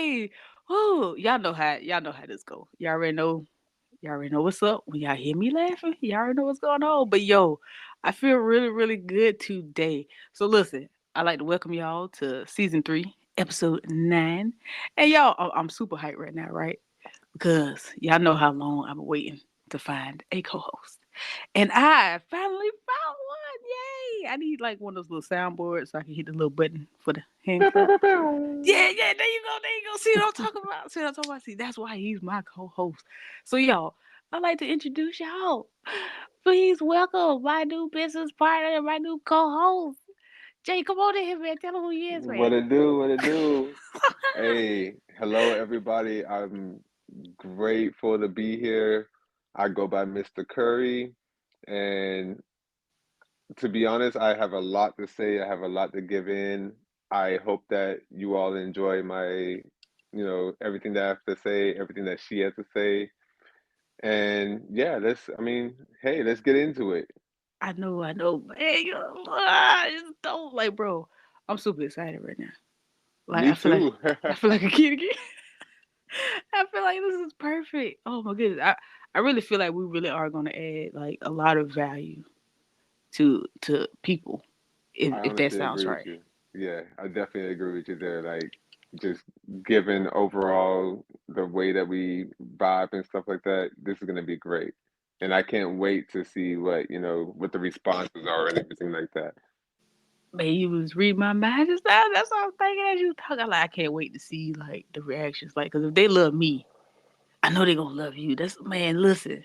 Hey, oh, y'all know how this go. Y'all already know what's up. When y'all hear me laughing, y'all already know what's going on. But yo, I feel really, really good today. So listen, I'd like to welcome y'all to season 3, episode 9. And y'all, I'm super hyped right now, right? Because y'all know how long I've been waiting to find a co-host. And I finally found one. Yay! I need like one of those little soundboards so I can hit the little button for the hand Pew, pew, clap. pew, pew. Yeah, there you go, there you go. See what I'm talking about? See what I'm talking about? See, that's why he's my co-host. So y'all, I'd like to introduce y'all. Please welcome my new business partner, my new co-host. Jay, come on in here, man. Tell him who he is, What man. it do? What it do? Hey, hello everybody. I'm grateful to be here. I go by Mr. Curry, and to be honest, I have a lot to say. I have a lot to give in. I hope that you all enjoy everything that I have to say, everything that she has to say. And yeah, I mean, hey, let's get into it. I know, man. It's dope. Like, bro, I'm super excited right now. Like, Me too. I feel like a kid again. I feel like this is perfect. Oh my goodness. I really feel like we really are gonna add like a lot of value to people I if that honestly sounds agree with right. you. Yeah, I definitely agree with you there. Like, just given overall the way that we vibe and stuff like that, this is gonna be great. And I can't wait to see what the responses are and everything like that. Man, you was reading my mind just now. That's what I'm thinking as you was talking. Like, I can't wait to see like the reactions. Like, cause if they love me, I know they gonna love you. That's man. Listen,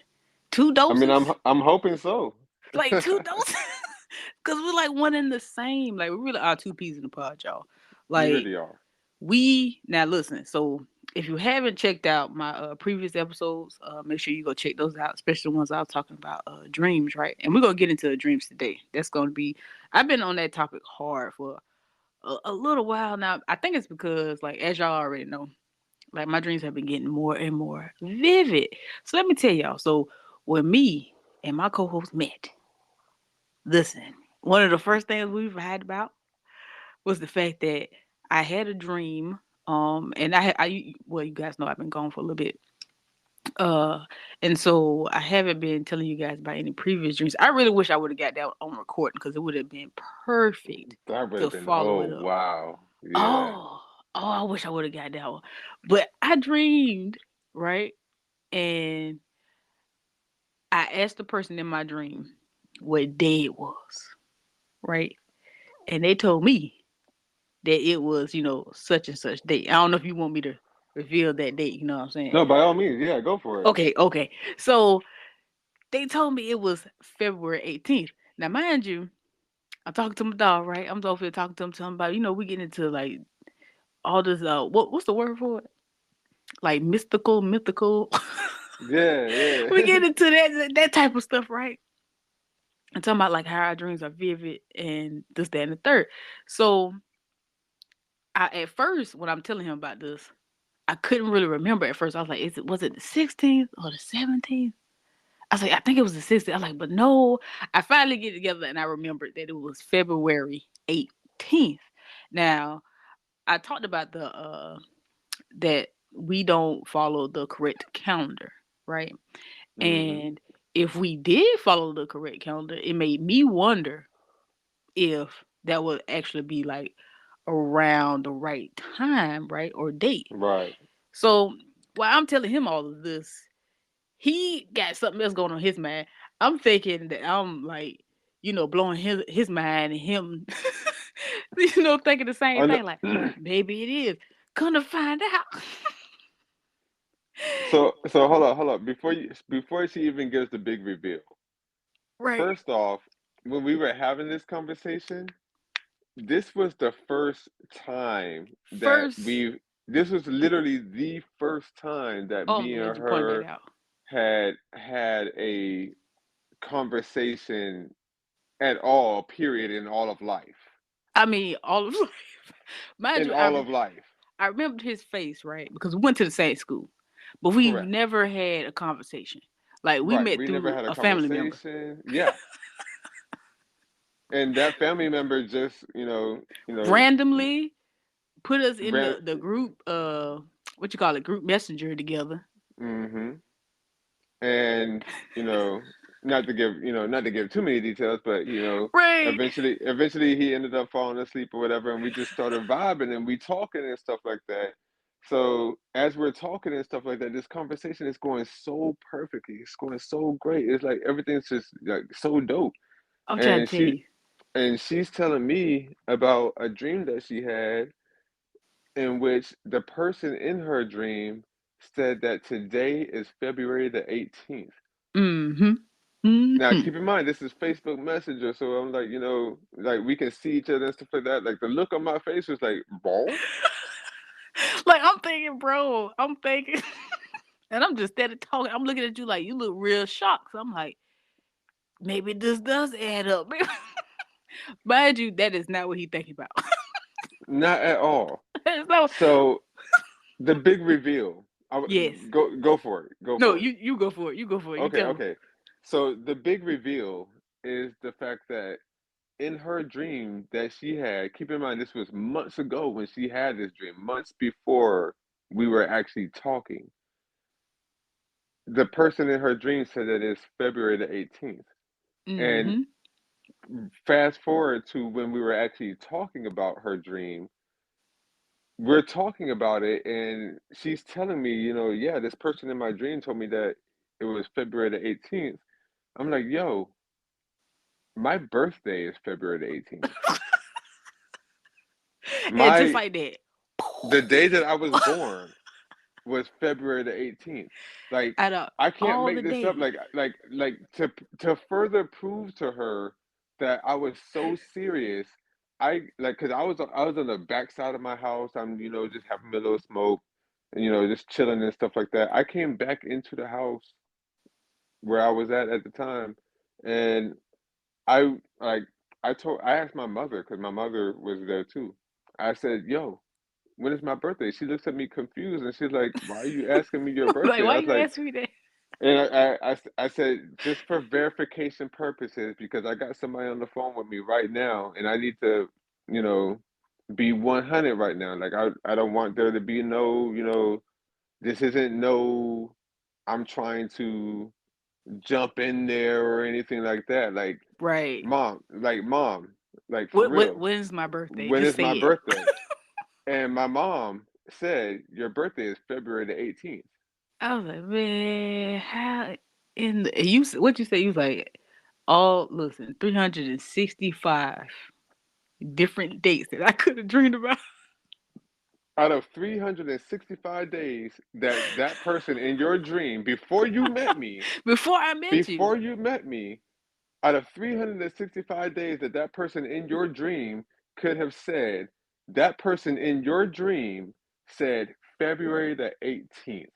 two I mean, doses, I'm hoping so. like two doses, cause we're like one in the same. Like, we really are two peas in the pod, y'all. We Like, really are. we now listen. So if you haven't checked out my previous episodes, make sure you go check those out, especially the ones I was talking about dreams, right? And we're gonna get into dreams today. That's gonna be. I've been on that topic hard for a little while now. I think it's because, like, as y'all already know, like my dreams have been getting more and more vivid. So let me tell y'all. So when me and my co-host met, listen, one of the first things we had about was the fact that I had a dream. And well, you guys know I've been gone for a little bit. Uh, and so I haven't been telling you guys about any previous dreams. I really wish I would have got that on recording because it would have been perfect That would to have been, follow oh it up. wow. Yeah. Oh, I wish I would have got that one. But I dreamed, right? And I asked the person in my dream what day it was, right? And they told me that it was, such and such date. I don't know if you want me to reveal that date, you know what I'm saying? No, by all means, yeah, go for it. Okay. So they told me it was February 18th. Now, mind you, I'm talking to my dog, right? I'm over here talking to him about, we get into like all this, what's the word for it? Like mythical. Yeah, We yeah. get into that type of stuff, right? And talking about like how our dreams are vivid and this, that, and the third. So at first, when I'm telling him about this, I couldn't really remember at first. I was like, was it the 16th or the 17th? I was like, I think it was the 16th. I was like, but no. I finally get together and I remembered that it was February 18th. Now, I talked about the that we don't follow the correct calendar, right? Hmm. And if we did follow the correct calendar, it made me wonder if that would actually be like around the right time, right? Or date. Right. So while I'm telling him all of this, he got something else going on in his mind. I'm thinking that I'm like, blowing his mind and him, thinking the same I thing. Like know. maybe it is. Gonna find out. So hold on. Before she even gives the big reveal, Right. first off, when we were having this conversation, this was the first time that First, this was literally the first time that oh, I'm me glad and you pointed that her out. had a conversation at all, period, in all of life. I mean, all of mind In you, all of life. I remembered his face, right? Because we went to the same school, but we've Correct. never had a conversation. Like we Right. met We never through had a a family member. conversation. Yeah. And that family member just, Randomly, put us in ran. the group what you call it, group messenger together. Hmm. And you know, not to give too many details, but Right. eventually he ended up falling asleep or whatever, and we just started vibing and we talking and stuff like that. So as we're talking and stuff like that, this conversation is going so perfectly. It's going so great. It's like everything's just like so dope. I'm trying And to tell you. she's telling me about a dream that she had in which the person in her dream said that today is February the 18th. Mm-hmm. Now, Mm-hmm. keep in mind, this is Facebook Messenger, so I'm like, like we can see each other and stuff like that. Like the look on my face was like, bro, Like I'm thinking, bro. I'm thinking, and I'm just steady talking. I'm looking at you like you look real shocked. So I'm like, maybe this does add up. Mind you, that is not what he thinking about. not at all. So So the big reveal, yes. go for it, go No, for it. you go for it. You go for it. You Okay, tell him. okay. So the big reveal is the fact that in her dream that she had, keep in mind this was months ago when she had this dream, months before we were actually talking. The person in her dream said that it's February the 18th. And Mm-hmm. fast forward to when we were actually talking about her dream, we're talking about it, and she's telling me, yeah, this person in my dream told me that it was February the 18th. I'm like, yo, my birthday is February the 18th. And just My like that. The day that I was born was February the 18th. Like Out of I can't all the make this up. days. Like to further prove to her that I was so serious. I like because I was on the backside of my house. I'm just having a little smoke, and just chilling and stuff like that. I came back into the house where I was at the time, and I like I asked my mother because my mother was there too. I said, "Yo, when is my birthday?" She looks at me confused and she's like, "Why are you asking me your Like, birthday?" why I was you like, asking me that? and I said, just for verification purposes, because I got somebody on the phone with me right now and I need to, you know, be 100 right now. Like, I don't want there to be no, this isn't no, I'm trying to jump in there or anything like that. Right. Mom, like for real, When's my birthday? when Just is say my it. birthday? And my mom said, your birthday is February the 18th. I was like, man, how in the you what you say? You was like, all listen, 365 different dates that I could have dreamed about Out of 365 days that that person in your dream, before I met you. before you met me, out of 365 days that that person in your dream could have said, that person in your dream said February the 18th,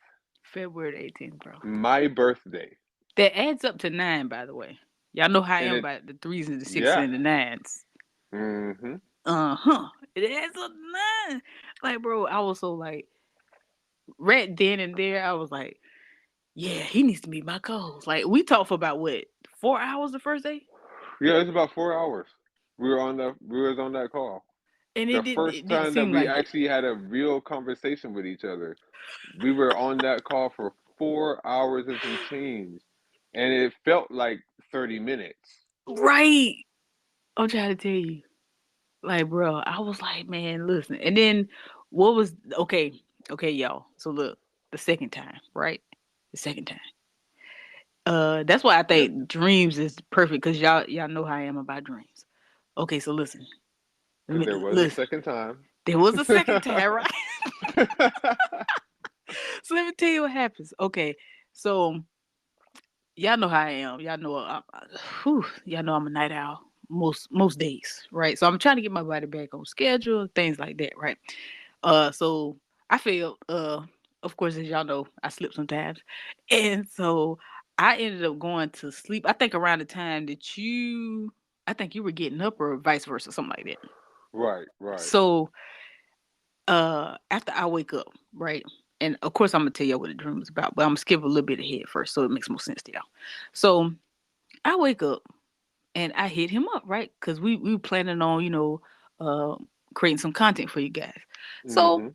February the 18th, bro. my birthday. That adds up to 9, by the way. Y'all know how I And am it, about the threes and the sixes yeah. and the nines. Mm-hmm. Uh-huh. It adds up to 9. Like, bro, I was so like, right then and there, I was like, yeah, he needs to meet my goals. Like, we talked for about what, 4 hours the first day? Yeah, it's about 4 hours. We was on that call. And The it first didn't time that seem we like it. actually had a real conversation with each other, we were on that call for 4 hours and some change, and it felt like 30 minutes. Right. I'm trying to tell you. Like, bro, I was like, man, listen. And then what was okay, y'all. So look, the second time, right? The second time. That's why I Yep, think dreams is perfect because y'all know how I am about dreams. Okay, so listen. Let because me there was a listen. second time. There was a second time, right? So let me tell you what happens. Okay, so y'all know how I am. Y'all know I'm a night owl most days, right? So I'm trying to get my body back on schedule, things like that, right? So I failed. Of course, as y'all know, I slip sometimes, and so I ended up going to sleep. I think around the time that I think you were getting up, or vice versa, something like that. Right, right. So after I wake up, right? And of course I'm gonna tell y'all what the dream was about, but I'm gonna skip a little bit ahead first so it makes more sense to y'all. So I wake up and I hit him up, right? Because we planning on, uh creating some content for you guys. So Mm-hmm.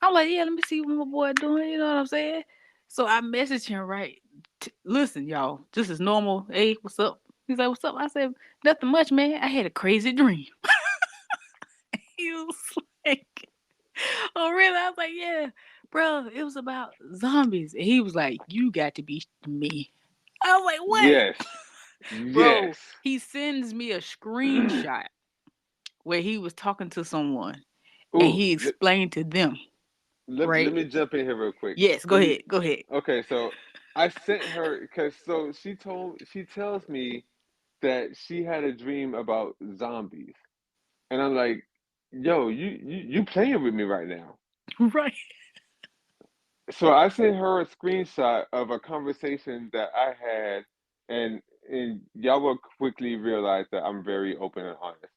I'm like, yeah, let me see what my boy doing. You know what I'm saying? So I messaged him, right? Listen, y'all, just as normal. Hey, what's up? He's like, what's up? I said, nothing much, man. I had a crazy dream. He was like, oh, really? I was like, yeah, bro, it was about zombies. And he was like, you got to be me. I was like, what? Yes. Bro, Yes. he sends me a screenshot where he was talking to someone and Ooh, he explained to them, let right? me jump in here real quick. Yes, go Let me ahead. Go ahead. Okay, so I sent her because she tells me that she had a dream about zombies. And I'm like, yo, you playing with me right now. Right. So I sent her a screenshot of a conversation that I had, and y'all will quickly realize that I'm very open and honest.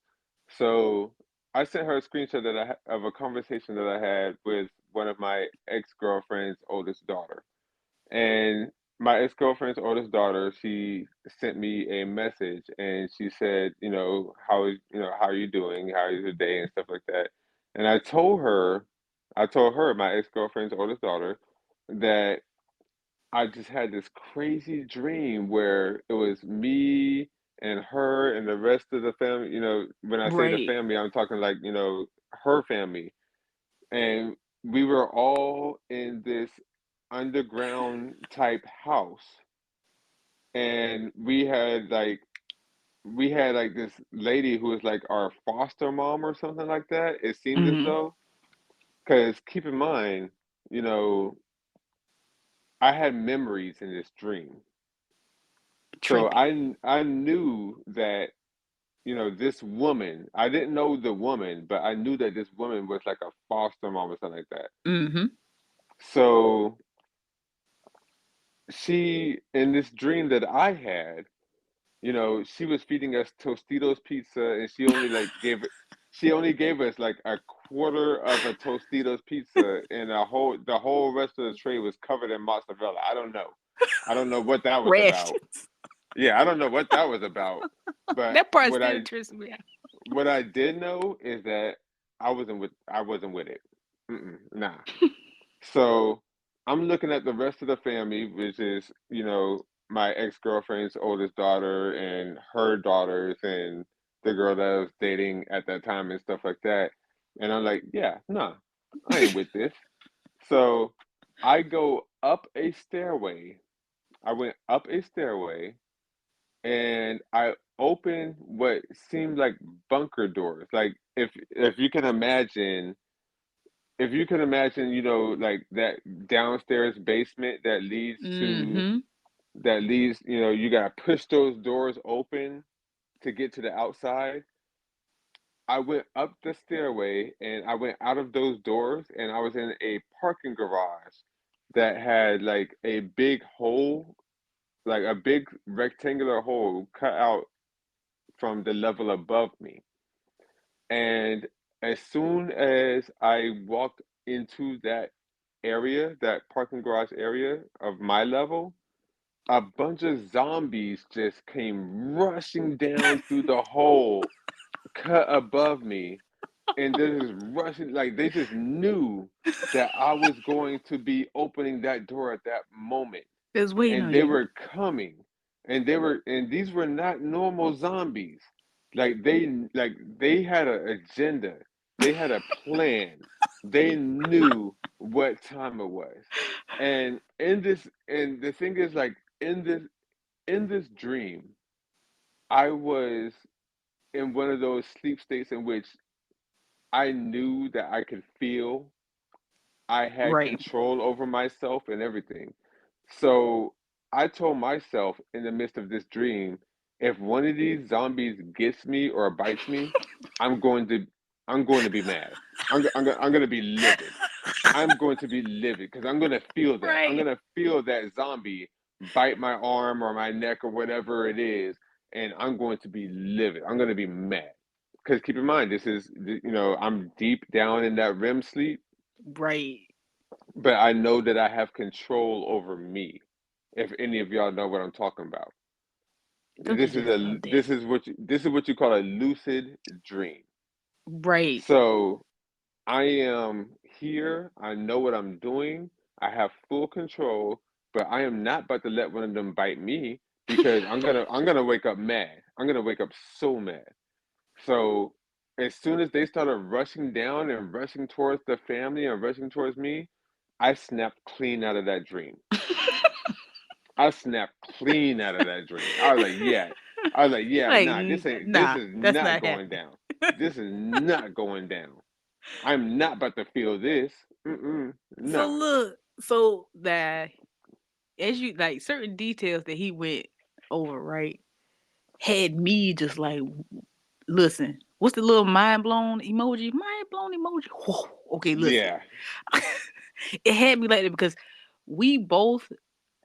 So I sent her a screenshot of a conversation that I had with one of my ex-girlfriend's oldest daughter. And my ex-girlfriend's oldest daughter, she sent me a message and she said, how are you doing? How is your day and stuff like that. And I told her, my ex-girlfriend's oldest daughter, that I just had this crazy dream where it was me and her and the rest of the family. When I say the Right. family, I'm talking like, her family. And we were all in this underground type house. And we had like this lady who was like our foster mom or something like that. It seemed as Hmm. though, because keep in mind, you know, I had memories in this dream. So Tripping. I knew that, this woman, I didn't know the woman, but I knew that this woman was like a foster mom or something like that. Hmm. So she, in this dream that I had, she was feeding us Tostitos pizza, and she only gave us like a quarter of a Tostitos pizza, and the whole rest of the tray was covered in mozzarella. I don't know what that was about. Rations. Yeah, I don't know what that was about. But That part still trips me out. what I did know is that I wasn't with it. Nah. So I'm looking at the rest of the family, which is, my ex-girlfriend's oldest daughter and her daughters and the girl that I was dating at that time and stuff like that. And I'm like, yeah, nah, I ain't with this. So I go up a stairway. I went up a stairway and I opened what seemed like bunker doors. Like if you can imagine like that downstairs basement Hmm. that leads, you gotta push those doors open to get to the outside. I went up the stairway and I went out of those doors and I was in a parking garage that had like a big hole, like a big rectangular hole cut out from the level above me. And as soon as I walked into that area, that parking garage area of my level, a bunch of zombies just came rushing down through the hole cut above me. And they're just rushing, like they just knew that I was going to be opening that door at that moment. Just waiting And on they you. were coming. And these were not normal zombies. Like they had an agenda. They had a plan. They knew what time it was. And the thing is, like, in this dream, I was in one of those sleep states in which I knew that I could feel I had Right. control over myself and everything. So I told myself in the midst of this dream, if one of these zombies gets me or bites me, I'm going to I'm going to be mad. I'm going to be livid. I'm going to be livid because I'm going to feel that. I'm Right. going to feel that zombie bite my arm or my neck or whatever it is, and I'm going to be livid. I'm going to be mad. Because keep in mind, I'm deep down in that REM sleep, Right. but I know that I have control over me. If any of y'all know what I'm talking about, Don't you just love that? this is what you call a lucid dream. Right. So I am here. I know what I'm doing. I have full control, but I am not about to let one of them bite me because I'm gonna wake up mad. I'm gonna wake up so mad. So as soon as they started rushing down and rushing towards the family and rushing towards me, I snapped clean out of that dream. I snapped clean out of that dream. I was like, yeah. I was like, yeah, Like, nah, this ain't this nah, is that's not not going happening. down. This is not going down. I'm not about to feel this. Mm-mm. So Nah. look, so that as you like certain details that he went over, right, had me just like, listen, what's the little mind blown emoji? Mind blown emoji. Whoa, okay, listen. Yeah. It had me like that because we both,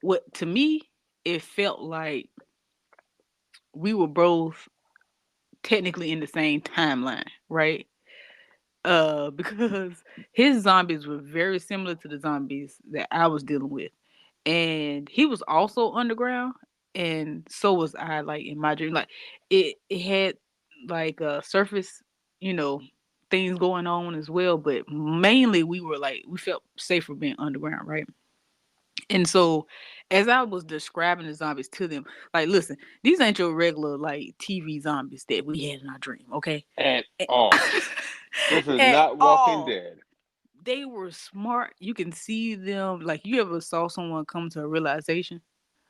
what to me, it felt like we were both technically in the same timeline, right? Because his zombies were very similar to the zombies that I was dealing with. And he was also underground, and so was I, like in my dream. Like it had like surface, you know, things going on as well, but mainly we were like we felt safer being underground, right? And so as I was describing the zombies to them, like listen, these ain't your regular like TV zombies that we had in our dream, okay? At all. This is At not Walking all. Dead. They were smart. You can see them. Like you ever saw someone come to a realization?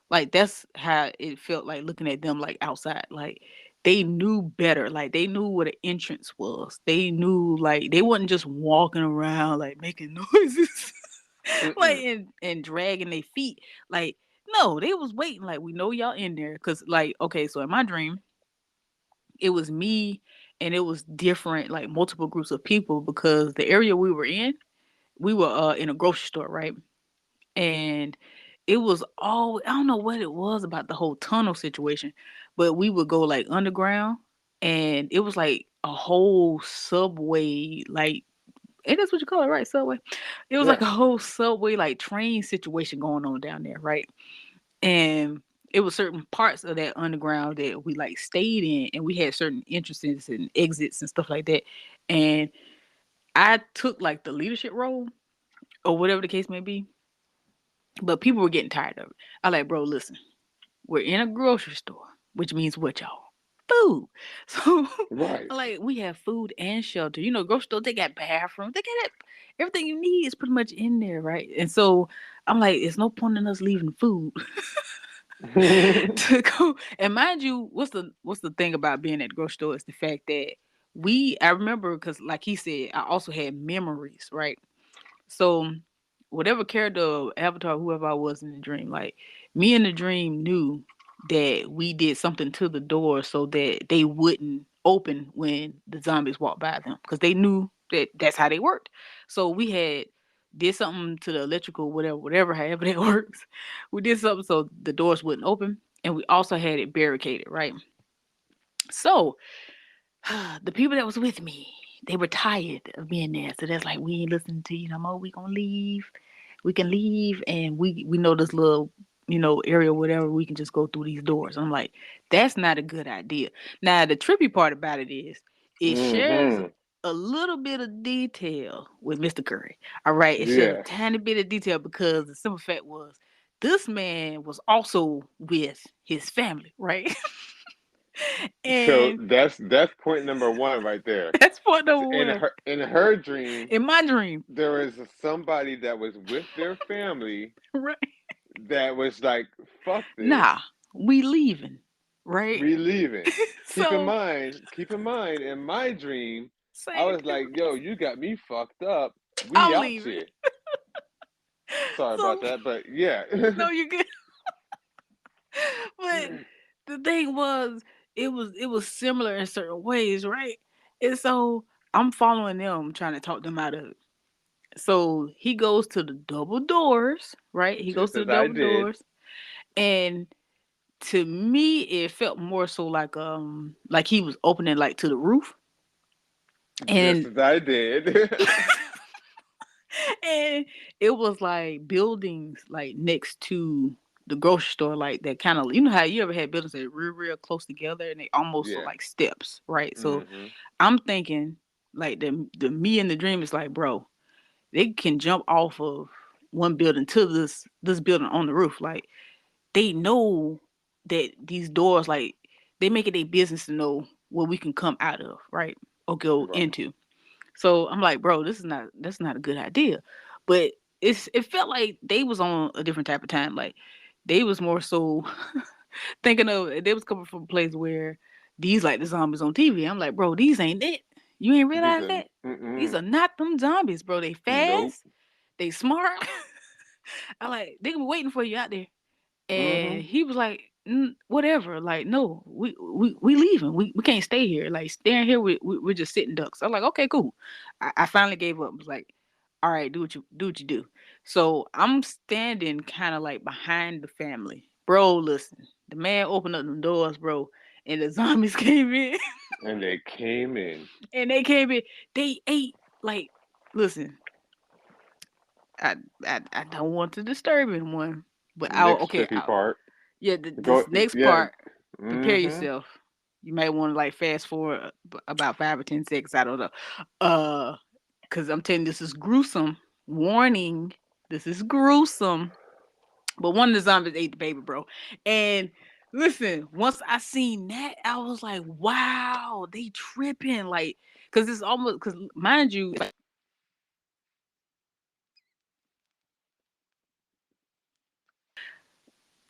Like that's how it felt like looking at them like outside. Like they knew better. Like they knew what an entrance was. They knew like they wasn't just walking around like making noises. Like Mm-mm. and dragging their feet. Like no, they was waiting. Like we know y'all in there. Cause like, okay, so in my dream, it was me and it was different, like multiple groups of people because the area we were in a grocery store, right? And it was all I don't know what it was about the whole tunnel situation, but we would go like underground and it was like a whole subway, like and that's what you call it, right? Subway. It was like Yeah. a whole subway like train situation going on down there, right? And it was certain parts of that underground that we like stayed in and we had certain entrances and exits and stuff like that. And I took like the leadership role or whatever the case may be. But people were getting tired of it. I like, bro, listen, we're in a grocery store, which means what, y'all? Food. So Right. I like we have food and shelter. You know, grocery store, they got bathrooms, they got everything you need is pretty much in there, right? And so I'm like, it's no point in us leaving food to go. And mind you, what's the thing about being at the grocery store is the fact that I remember because like he said, I also had memories, right? So whatever character, avatar, whoever I was in the dream, like me in the dream knew that we did something to the door so that they wouldn't open when the zombies walked by them because they knew that that's how they worked. So we had did something to the electrical, whatever, however that works. We did something so the doors wouldn't open, and we also had it barricaded, right? So the people that was with me, they were tired of being there. So that's like, we ain't listening to you no more. We gonna leave. We can leave, and we know this little area, whatever. We can just go through these doors. I'm like, that's not a good idea. Now the trippy part about it is, it shares Mm-hmm. a little bit of detail with Mr. Curry. All right, it shares a Yeah. tiny bit of detail because the simple fact was this man was also with his family, right? So And that's point number one right there. that's point number In one. her dream, In my dream, there was somebody that was with their family right? that was like, "Fuck this, Nah, we leaving, right? we leaving." So Keep in mind, in my dream, I same was like, "Yo, difference. you got me fucked up. We I'm out leaving. here." Sorry So about that, but yeah. no, you good. But the thing was, it was similar in certain ways, right? And so I'm following them, trying to talk them out of it. So he goes to the double doors, right? He goes Just to the as I double did, doors, and to me, it felt more so like he was opening like to the roof, just and as I did. and it was like buildings like next to the grocery store, like that kind of, how you ever had buildings that real close together and they almost look Yeah. like steps, right? So Hmm. I'm thinking, Like the me in the dream is like, bro, they can jump off of one building to this building on the roof. Like they know that these doors, like they make it a business to know what we can come out of, right? Or go Right. into. So I'm like, bro, that's not a good idea. But it felt like they was on a different type of time. Like they was more so thinking of they was coming from a place where these like the zombies on TV. I'm like, bro, these ain't it. You ain't These realize are that? These mm-mm. are not them zombies, bro. They Nope. fast, they smart. I like they gonna be waiting for you out there. And Mm-hmm. he was like, whatever. Like, no, we leaving. We can't stay here. Like, staying here, we're just sitting ducks. I'm like, okay, cool. I finally gave up. I was like, all right, do what you do. So I'm standing kind of like behind the family. Bro, listen. The man opened up the doors, bro, and the zombies came in. And they came in. And they came in. They ate, like, listen, I I don't want to disturb anyone. But Next trippy part. yeah, Go. this next Yeah. part, prepare Mm-hmm. yourself. You might want to like fast forward about 5 or 10 seconds. I don't know. Uh, cause I'm telling you, this is gruesome. Warning, this is gruesome. But one of the zombies ate the baby, bro. And listen, once I seen that, I was like, wow, they tripping. Like, cause it's almost, cause mind you,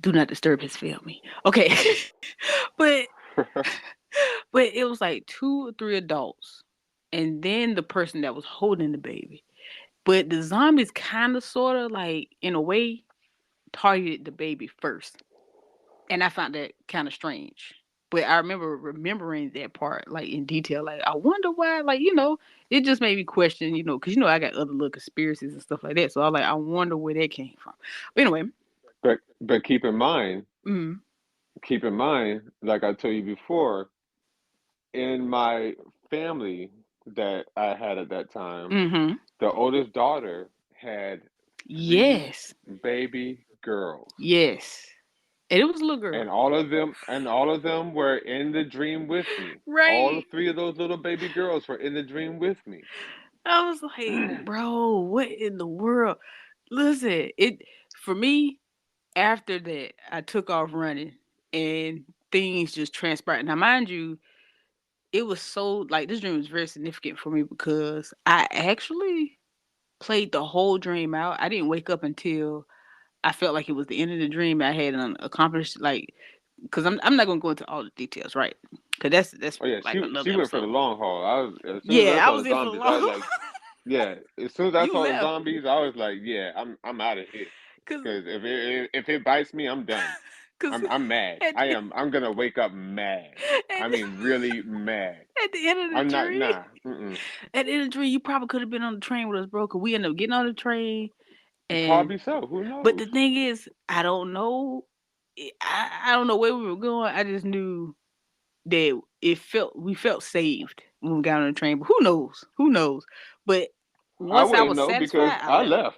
do not disturb his family. Okay, but but it was like 2 or 3 adults, and then the person that was holding the baby. But the zombies kind of, sort of, like in a way, targeted the baby first, and I found that kind of strange. But I remember remembering that part like in detail. Like I wonder why. Like it just made me question. Because I got other little conspiracies and stuff like that. So I like I wonder where that came from. But anyway, but mm, keep in mind, like I told you before, in my family that I had at that time, mm-hmm, the oldest daughter had three yes, baby girls. yes, and it was a little girl, And all of them were in the dream with me. All right? three of those little baby girls were in the dream with me. I was like, bro, what in the world? Listen, it for me, after that, I took off running and things just transpired. Now, mind you, it was so like this dream was very significant for me because I actually played the whole dream out. I didn't wake up until I felt like it was the end of the dream. I had accomplished, like, because I'm not gonna go into all the details, right? Because that's Oh yeah, like she another went for the episode. long haul. As soon as I Yeah, I saw was the in for the zombies, I was long. like, yeah. As soon as I You saw the left, zombies, I was like, yeah, I'm out of here. cause Because if it bites me, I'm done. cause I'm mad. at the, I'm gonna wake up mad. at I the, mean, really mad. at the end of the I'm not dream, nah. Mm-mm. at the end of the dream, you probably could have been on the train with us, bro. Cause we ended up getting on the train, and Probably so. Who but knows? the thing is, I don't know. I don't know where we were going. I just knew that we felt saved when we got on the train. But who knows? Who knows? But I once I wouldn't was know because satisfied, I I left. left.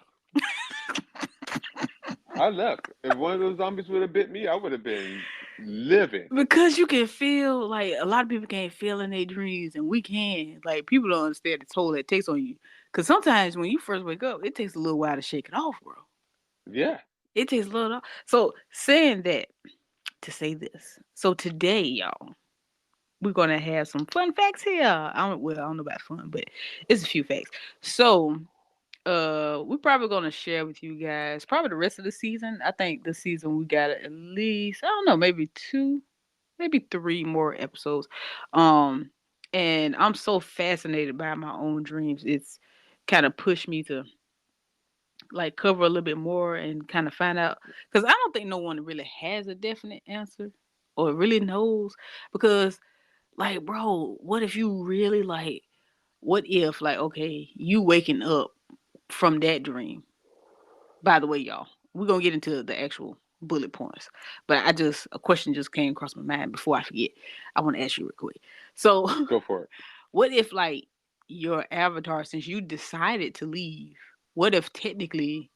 I left. If one of those zombies would have bit me, I would have been living. Because you can feel like a lot of people can't feel in their dreams, and we can. Like people don't understand the toll it takes on you. Because sometimes when you first wake up, it takes a little while to shake it off, bro. Yeah. It takes a little. So saying that to say this. So today, y'all, we're gonna have some fun facts here. I don't know about fun, but it's a few facts. So we're probably gonna share with you guys probably the rest of the season. I think this season we got at least, I don't know, maybe 2, maybe 3 more episodes. Um, and I'm so fascinated by my own dreams. It's kind of pushed me to like cover a little bit more and kind of find out, because I don't think no one really has a definite answer or really knows. Because like, bro, what if you really like, what if like, okay, you waking up from that dream? By the way, y'all, we're gonna get into the actual bullet points. But a question just came across my mind before I forget. I want to ask you real quick. So, Go for it. what if like your avatar, since you decided to leave, what if technically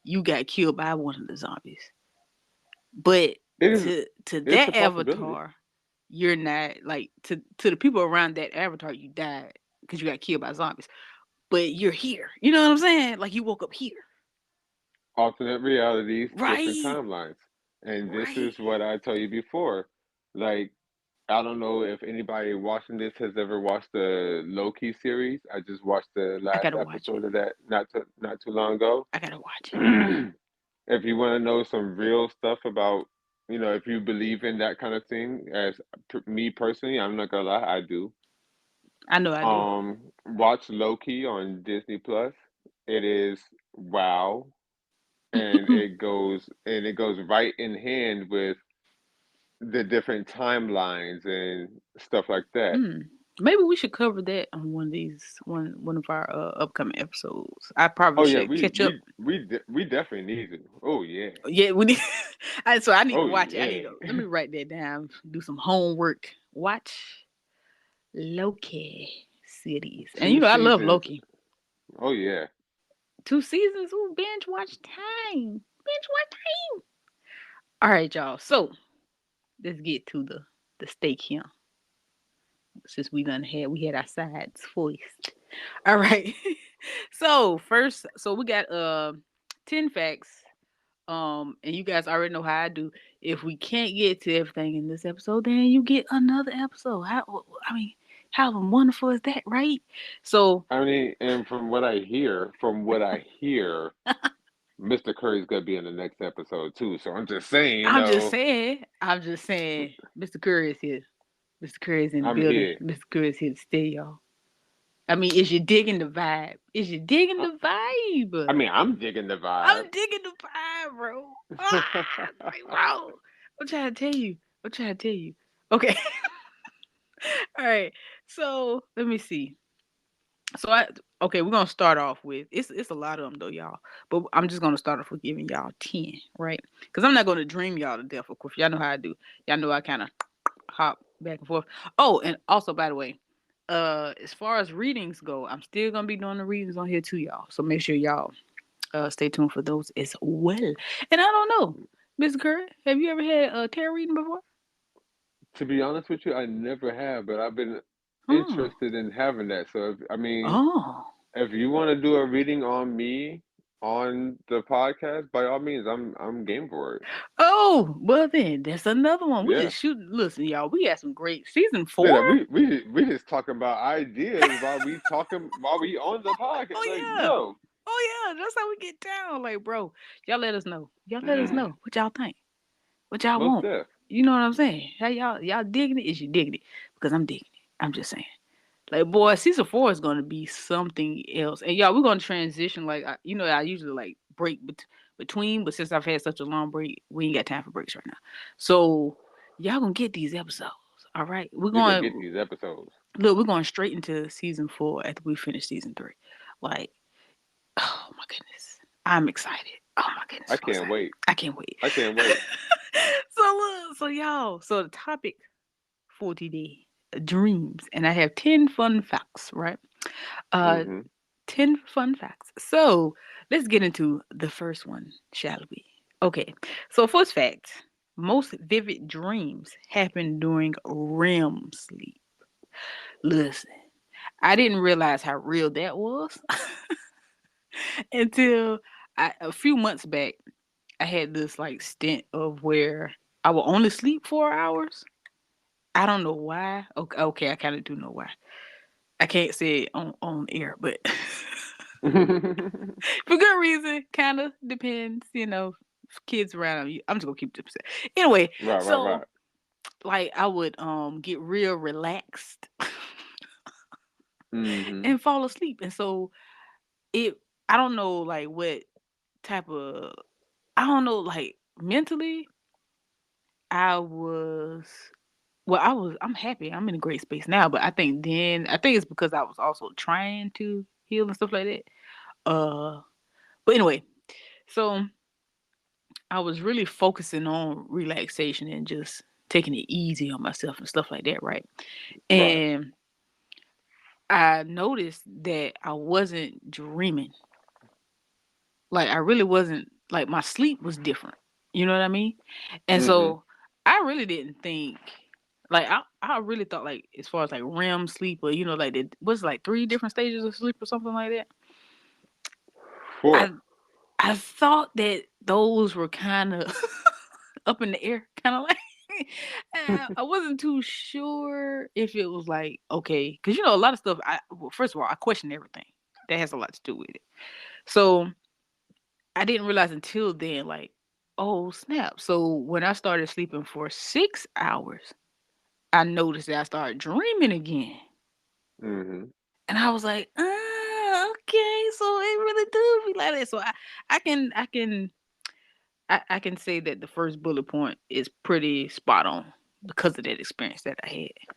you got killed by one of the zombies? But It is. to It's a that possibility. avatar, you're not like to the people around that avatar, you died. because you got killed by zombies. But you're here. You know what I'm saying? Like you woke up here. Alternate realities, different Right. timelines. And this Right. is what I told you before. Like, I don't know if anybody watching this has ever watched the Loki series. I just watched the I last gotta watch it. episode of that not too long ago. I gotta watch it. If you want to know some real stuff about, if you believe in that kind of thing, as me personally, I'm not gonna lie, I do. I know I do. Watch Loki on Disney Plus. It is wow, and it goes right in hand with the different timelines and stuff like that. Mm. Maybe we should cover that on one of our upcoming episodes. I probably Oh yeah, should we catch up. we we de we definitely need it. Oh yeah. Yeah, we need. So I need to Oh watch it. I need yeah. to let me write that down. Do some homework. Watch Loki series, and Two I love seasons. Loki. Oh yeah. 2 seasons. Ooh, binge watch time. Binge watch time. All right, y'all. So let's get to the steak here. Since we had our sides voiced. All right. So first, so we got 10 facts. And you guys already know how I do. If we can't get to everything in this episode, then you get another episode. I mean, how wonderful is that, right? So I mean, and from what I hear, Mr. Curry's gonna be in the next episode too. So I'm just saying, I'm just saying, Mr. Curry is here. Mr. Curry is in the I'm building. here. Mr. Curry is here to stay, y'all. I mean, is you digging the vibe? Is you digging I, the vibe? I mean, I'm digging the vibe. I'm digging the vibe, bro. Like, bro. I'm trying to tell you. I'm trying to tell you. Okay. All right. So let me see. So okay, we're gonna start off with it's a lot of them though, y'all. But I'm just gonna start off with giving y'all 10, right? Because I'm not gonna dream y'all to death, of course. Y'all know how I do. Y'all know I kind of hop back and forth. Oh, and also by the way, as far as readings go, I'm still gonna be doing the readings on here too, y'all. So make sure y'all stay tuned for those as well. And I don't know, Mr. Curry, have you ever had a tarot reading before? To be honest with you, I never have, but I've been Oh, interested in having that. So, I mean, oh. if you want to do a reading on me on the podcast, by all means, I'm game for it. Oh, well then, that's another one. We Yeah. just shoot. Listen, y'all, we got some great season four. Look, at we just talking about ideas while we on the podcast. Like, Oh yeah, bro, oh yeah. That's how we get down. Like, bro, y'all let us know. Y'all let us know what y'all think. What y'all most want. deaf. You know what I'm saying? How y'all digging it? Is you digging it? Because I'm digging it. I'm just saying. Like, boy, season four is gonna be something else. And y'all, we're gonna transition. Like, I usually like break between, but since I've had such a long break, we ain't got time for breaks right now. So y'all gonna get these episodes. All right, You're gonna get these episodes. we're going straight into season four after we finish season three. Like, oh my goodness, I'm excited. Oh my goodness, I I'm so can't excited. wait. I can't wait. I can't wait. So look, so y'all, so the topic for today, dreams, and I have 10 fun facts. Right. Uh, Mm-hmm. 10 fun facts. So let's get into the first one, shall we? Okay. So first fact: most vivid dreams happen during REM sleep. Listen, I didn't realize how real that was until a few months back. I had this like stint of where I would only sleep 4 hours. I don't know why. Okay, okay, I kind of do know why. I can't say it on air, but for good reason. Kind of depends, kids around you. I'm just gonna keep it. Anyway, Right, right, so right. like I would get real relaxed Mm-hmm. and fall asleep, and so it. I don't know like what type of. I don't know like mentally. I was I'm happy. I'm in a great space now, but I think it's because I was also trying to heal and stuff like that. But anyway, so I was really focusing on relaxation and just taking it easy on myself and stuff like that, right? Right. And I noticed that I wasn't dreaming. Like I really wasn't like my sleep was different. You know what I mean? And Mm-hmm. so I really didn't think. Like I really thought like as far as like REM sleep or like it was like three different stages of sleep or something like that. Four. I I thought that those were kind of up in the air, kind of like. I wasn't too sure if it was like okay, because a lot of stuff. Well, first of all, I question everything. That has a lot to do with it. So I didn't realize until then, like, oh snap. So when I started sleeping for 6 hours, I noticed that I started dreaming again. Hmm. And I was like, okay, so it really do be like that. So I can say that the first bullet point is pretty spot on because of that experience that I had.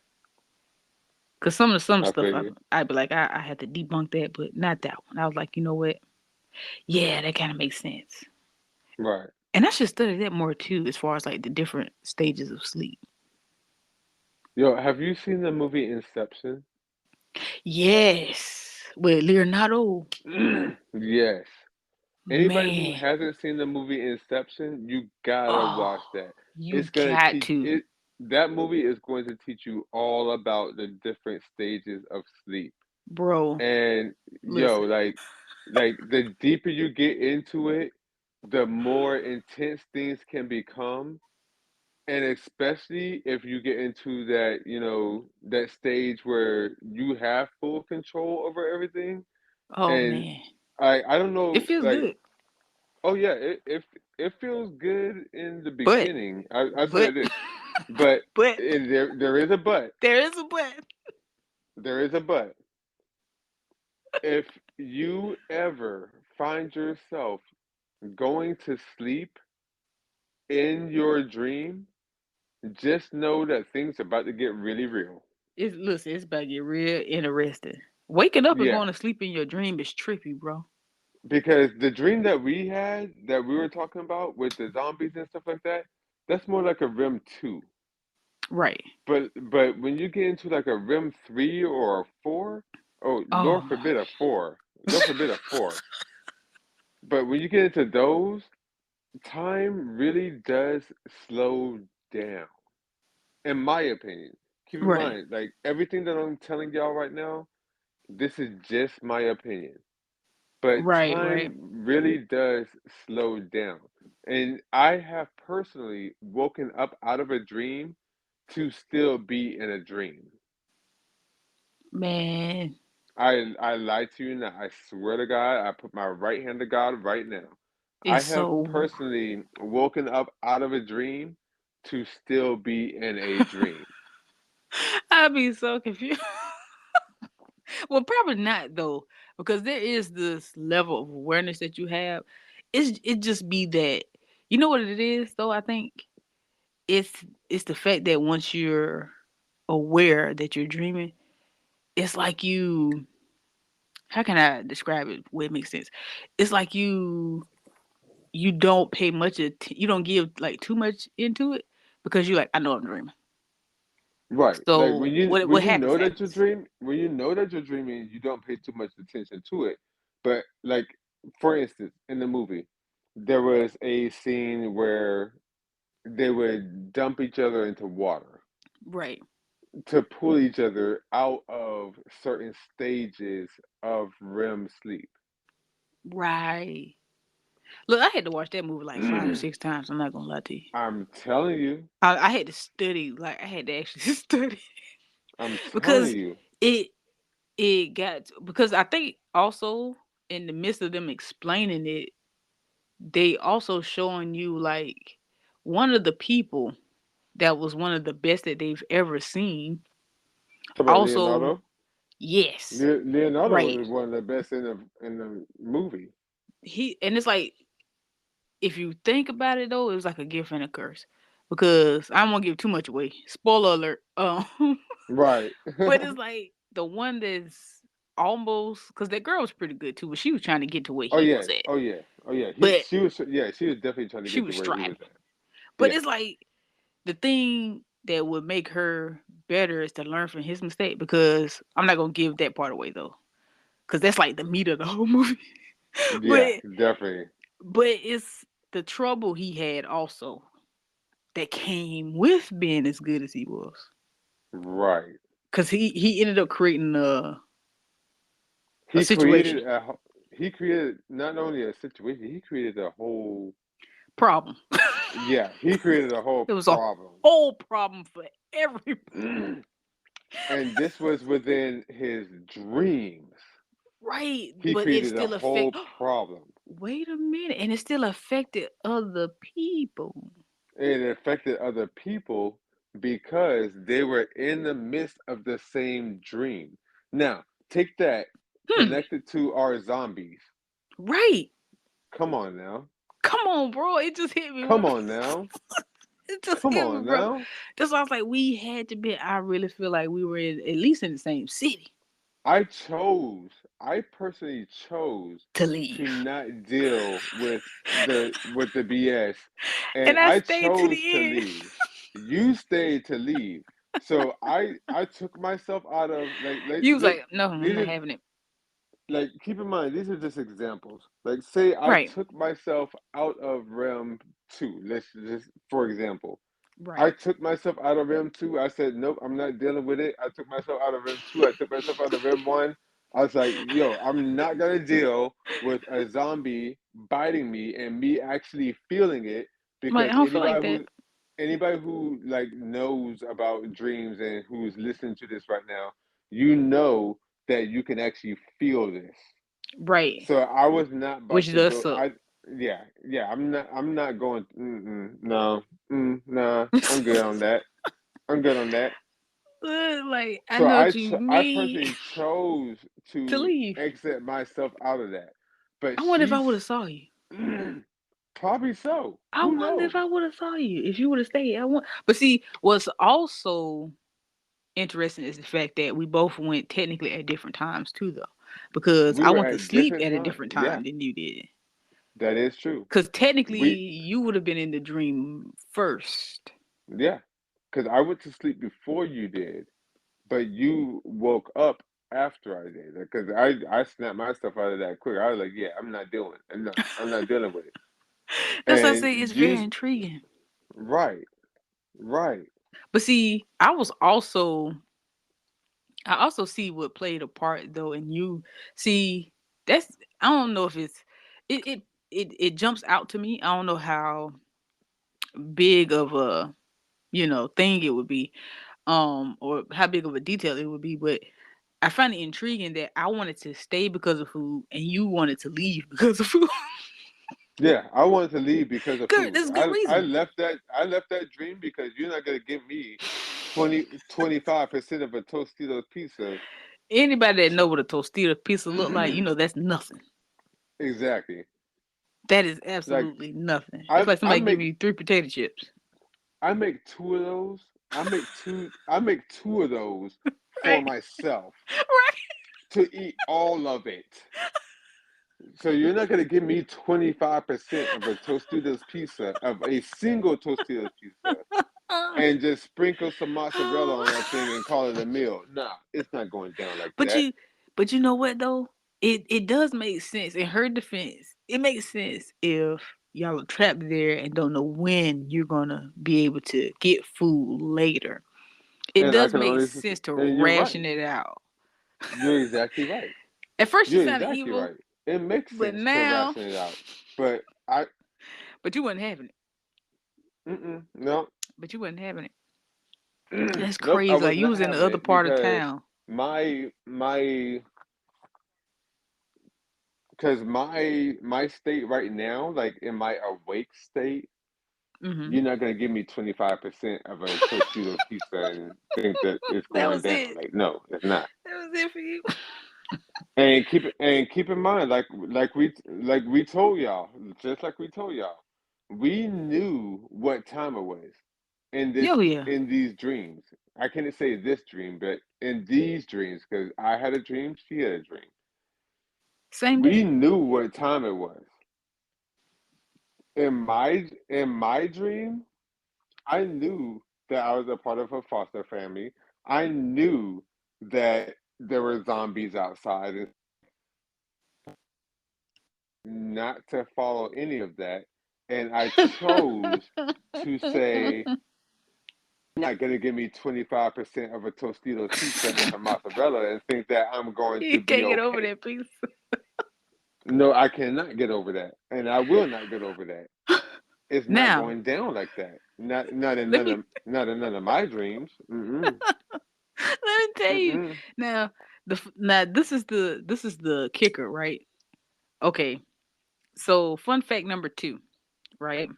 Cause some I stuff feel you. I'd be like I had to debunk that, but not that one. I was like, you know what? Yeah, that kind of makes sense. Right. And I should study that more too, as far as like the different stages of sleep. Yo, have you seen the movie Inception? Yes, with Leonardo, Yes. Anybody who man. hasn't seen the movie Inception, you gotta Oh, watch that. you It's gonna got teach to, it. That movie is going to teach you all about the different stages of sleep. bro. And yo, Listen. like the deeper you get into it, the more intense things can become. And especially if you get into that, that stage where you have full control over everything. Oh And man, I don't it know, feels like, good, oh yeah, it feels good in the but beginning. I'll say but like this, but but there is a but. there is a but. There is a but. If you ever find yourself going to sleep in your dream, just know that things are about to get really real. It's listen, it's about to get real interesting. Waking up and Yeah, going to sleep in your dream is trippy, bro. because the dream that we had, that we were talking about with the zombies and stuff like that, that's more like a REM 2. Right. But when you get into like a REM 3 or a 4, oh, Oh Lord my. forbid a 4. Lord forbid a 4. But when you get into those, time really does slow down, in my opinion. Keep in Right. mind, like everything that I'm telling y'all right now, this is just my opinion. But Right. Right. time really does slow down. And I have personally woken up out of a dream to still be in a dream. Man, I lie to you now. I swear to God, I put my right hand to God right now. I it's have so. personally woken up out of a dream to still be in a dream. I'd be so confused. Well, probably not though, because there is this level of awareness that you have. It just be that you know what it is though. I think it's it's the fact that once you're aware that you're dreaming, it's like you. How can I describe it where it makes sense? It's like you don't pay you don't give like too much into it because you're like I know I'm dreaming. Right. Like So when what you happens know that you're happens. when you know that you're dreaming, you don't pay too much attention to it. But like for instance, in the movie, there was a scene where they would dump each other into water Right. to pull each other out of certain stages of REM sleep. Right. Look, I had to watch that movie like 5 or 6 times. I'm not gonna lie to you. I'm telling you, I had to study, like I had to actually study I'm telling because you. it because I think also in the midst of them explaining it, they also showing you like one of the people that was one of the best that they've ever seen. Talk about Also, Leonardo. yes, Leonardo right. was one of the best in the movie. He and it's like if you think about it though, it was like a gift and a curse because I don't want to give too much away. Spoiler alert. Right. But it's like the one that's almost because that girl was pretty good too, but she was trying to get to where Oh he yeah. was at. Oh yeah. Oh yeah. But She was definitely trying to she get to was where he striving. was at. But Yeah. it's like the thing that would make her better is to learn from his mistake because I'm not gonna give that part away though, because that's like the meat of the whole movie. Yeah, but definitely. but it's the trouble he had also that came with being as good as he was. Right. because he ended up creating a He situation created he created not only a situation, he created a whole, problem. yeah, he created a whole It was a problem. whole problem for everybody. And this was within his dreams. Right, He but it created a still affect. whole problem. Wait a minute, and it still affected other people. And it affected other people because they were in the midst of the same dream. Now, take that, Hmm. connect it to our zombies. Right. Come on now. Come on, bro. It just hit me, bro. Come on now. It just Come hit me, on bro. now. That's why I was like, we had to be. I really feel like we were in, at least in the same city I personally chose to to leave, not deal with the BS, and and I I stayed to chose to the end. leave. You stayed to leave. So I took myself out of You was like, no, I'm these not are having it. keep in mind these are just examples. Like say I Right, took myself out of realm 2. Let's just for example. I right. took myself out of Rim 2. I said, nope, I'm not dealing with it. I took myself out of Rim 2. I took myself out of Rim 1. I was like, yo, I'm not going to deal with a zombie biting me and me actually feeling it Like because I don't feel like that. anybody who like knows about dreams and who's listening to this right now, you know that you can actually feel this. Right, So I was not about which to does go. suck. Yeah. I'm not going. No, nah. I'm good on that. I'm good on that. Like I So know what you I mean. personally chose To to leave. exit myself out of that. But I wonder if I would have saw you. probably so. I Who wonder if knows? I would have saw you if you would have stayed. I want, but see, what's also interesting is the fact that we both went technically at different times too, though, because We I were went to at sleep different at a times. different Yeah, time than you did. that is true. Because technically, We you would have been in the dream first. yeah, because I went to sleep before you did, but you woke up after I did. Because I snapped myself out of that quick. I was like, yeah, I'm not doing it. I'm not dealing with it. That's why I And say it's very intriguing. right, right. But see, I also see what played a part though, and you see that's I don't know if it it it jumps out to me. I don't know how big of a thing it would be, or how big of a detail it would be, but I find it intriguing that I wanted to stay because of food and you wanted to leave because of food. Yeah, I wanted to leave because of Good, food. that's a good reason. I left that dream because you're not gonna give me 25% of a Tostitos pizza. Anybody that know what a tostita pizza look like, that's nothing. Exactly. That is Like absolutely nothing. It's I like I somebody make giving you three potato chips. I make two of those. I make two of those for Right? myself Right. to eat all of it. So you're not gonna give me 25% of a Tostitos pizza, of a single Tostitos pizza, and just sprinkle some mozzarella on that thing and call it a meal. Nah, it's not going down like but that. you but you know what though? It does make sense. In her defense, it makes sense if y'all are trapped there and don't know when you're gonna be able to get food later. It And I does can make only, sense to and you're ration right. it out. You're exactly right. At first you You're sounded exactly evil, right. It makes but sense to now, ration it out. But I, but you wasn't having it. no, But you wasn't having it. That's nope, I crazy. was Like you not was in the having other it part of because town. my my because my state right now, like in my awake state, Hmm. you're not gonna give me 25% of a Tostitos pizza and think that it's That going was down. it. Like, no, it's not. That was it for you. And keep in mind, like we told y'all, just like we told y'all, we knew what time it was Yo, yeah. in these dreams. I can't say this dream, but in these dreams, because I had a dream, she had a dream. Same We day. knew what time it was. In my dream, I knew that I was a part of a foster family. I knew that there were zombies outside and not to follow any of that. And I chose to say, not gonna give me 25% of a Tostitos pizza and some mozzarella and think that I'm going You to be can't get over okay. that, please. No, I cannot get over that, and I will not get over that. It's not Now, going down like that. let me Not in none of my dreams. Mm-mm. let me tell you. Mm-mm. Now, now this is the kicker, right? Okay. So, fun fact number 2, right?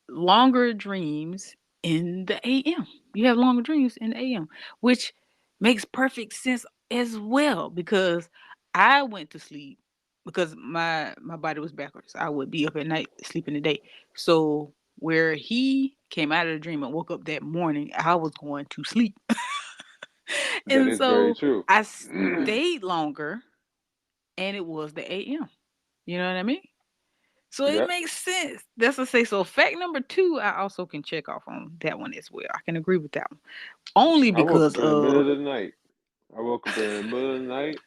Longer dreams in the AM. You have longer dreams in the AM, which makes perfect sense as well because I went to sleep because my body was backwards. I would be up at night, sleep in the day. So where he came out of the dream and woke up that morning, I was going to sleep. That And is very so true. I stayed longer and it was the AM. You know what I mean? So it Yep. makes sense. That's to say. So fact number 2, I also can check off on that one as well. I can agree with that one. Only I woke because up in the middle of the night. I woke up in the middle of the night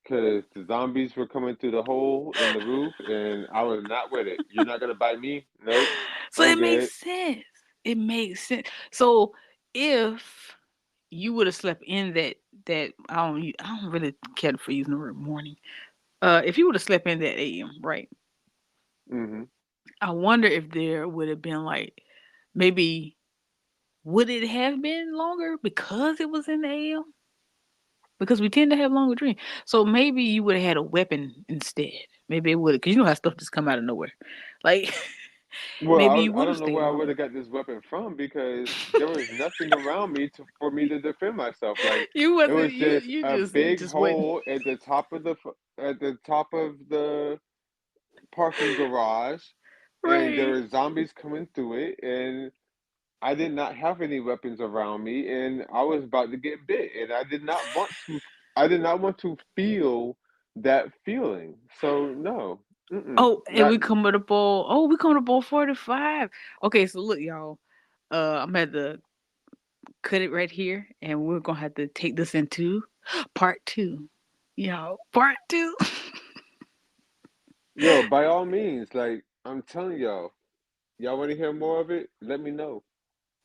because the zombies were coming through the hole in the roof, and I was not with it. You're not gonna bite me? Nope. so I'm it makes good. sense. It makes sense. So if you would have slept in that I don't really care for using the word morning. If you would have slept in that AM, right? Hmm. I wonder if there would have been like maybe would it have been longer because it was in the AM? Because we tend to have longer dreams. So maybe you would have had a weapon instead. Maybe it would have, because you know how stuff just come out of nowhere. Like Well, maybe you I would have don't know stayed where I would longer. have got this weapon from because there was nothing around me to for me to defend myself. Like You it wasn't was you just you a just it big just wasn't. hole at the top of at the top of the parking garage, and there Right. were zombies coming through it, and I did not have any weapons around me, and I was about to get bit, and I did not want to feel that feeling. So no, mm-mm, Oh, and not. we come with a bowl. Oh, we come with a bowl 45. Okay, so look, y'all. I'm at the cut it right here, and we're gonna have to take this into part 2. Y'all, part 2. Yo, by all means, like I'm telling y'all want to hear more of it? Let me know.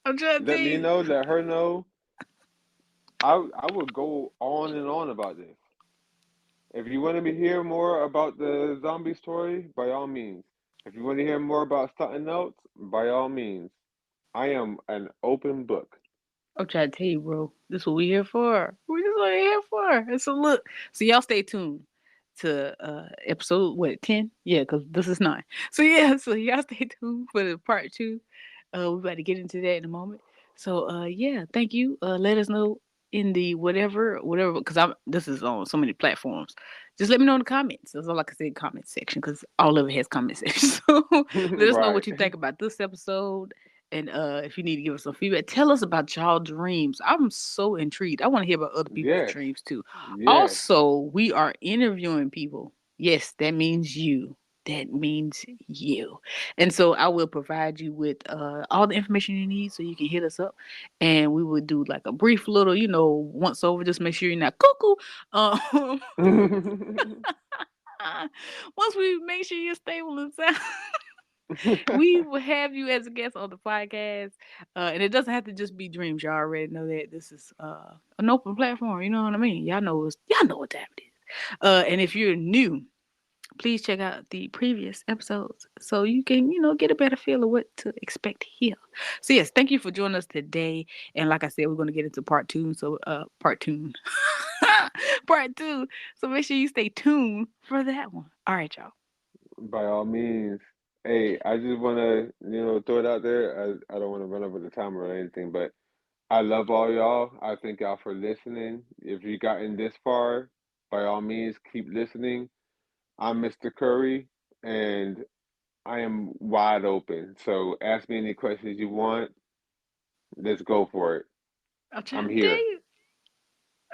I'm trying to tell Let me you. know. Let her know. I would go on and on about this. If you want to hear more about the zombie story, by all means. If you want to hear more about something else, by all means. I am an open book. I'm trying to tell you, bro. This is what we here for. We just what we here for. And so look, so y'all stay tuned to episode what 10? Yeah, because this is 9. So yeah, so y'all stay tuned for the part 2. We're about to get into that in a moment. So yeah, thank you. Let us know in the whatever, because I'm this is on so many platforms. Just let me know in the comments. That's all I can say. Comment section, because all of it has comment sections. So let us know Right. what you think about this episode. And if you need to give us some feedback, tell us about y'all dreams. I'm so intrigued. I want to hear about other people's Yes. dreams too. Yes. Also, we are interviewing people. Yes, that means you. That means you. And so I will provide you with all the information you need so you can hit us up. And we will do like a brief little, once over. Just make sure you're not cuckoo. Um, once we make sure you're stable and sound. We will have you as a guest on the podcast. And it doesn't have to just be dreams. Y'all already know that this is an open platform. You know what I mean? Y'all know what time it is. And if you're new, please check out the previous episodes so you can, get a better feel of what to expect here. So yes, thank you for joining us today. And like I said, we're gonna get into part 2. So part 2. Part 2. So make sure you stay tuned for that one. All right, y'all. By all means. Hey, I just want to, throw it out there. I don't want to run over the timer or anything, but I love all y'all. I thank y'all for listening. If you gotten this far, by all means, keep listening. I'm Mr. Curry, and I am wide open. So ask me any questions you want. Let's go for it. I'm I'm trying to tell here. you.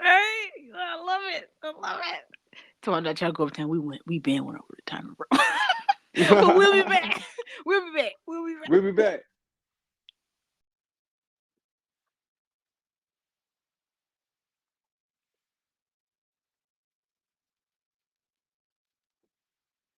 Hey, I love it. I love it. So I'm not trying to go over time. We been went over the time, bro. But we'll be back. We'll be back. We'll be back. We'll be back.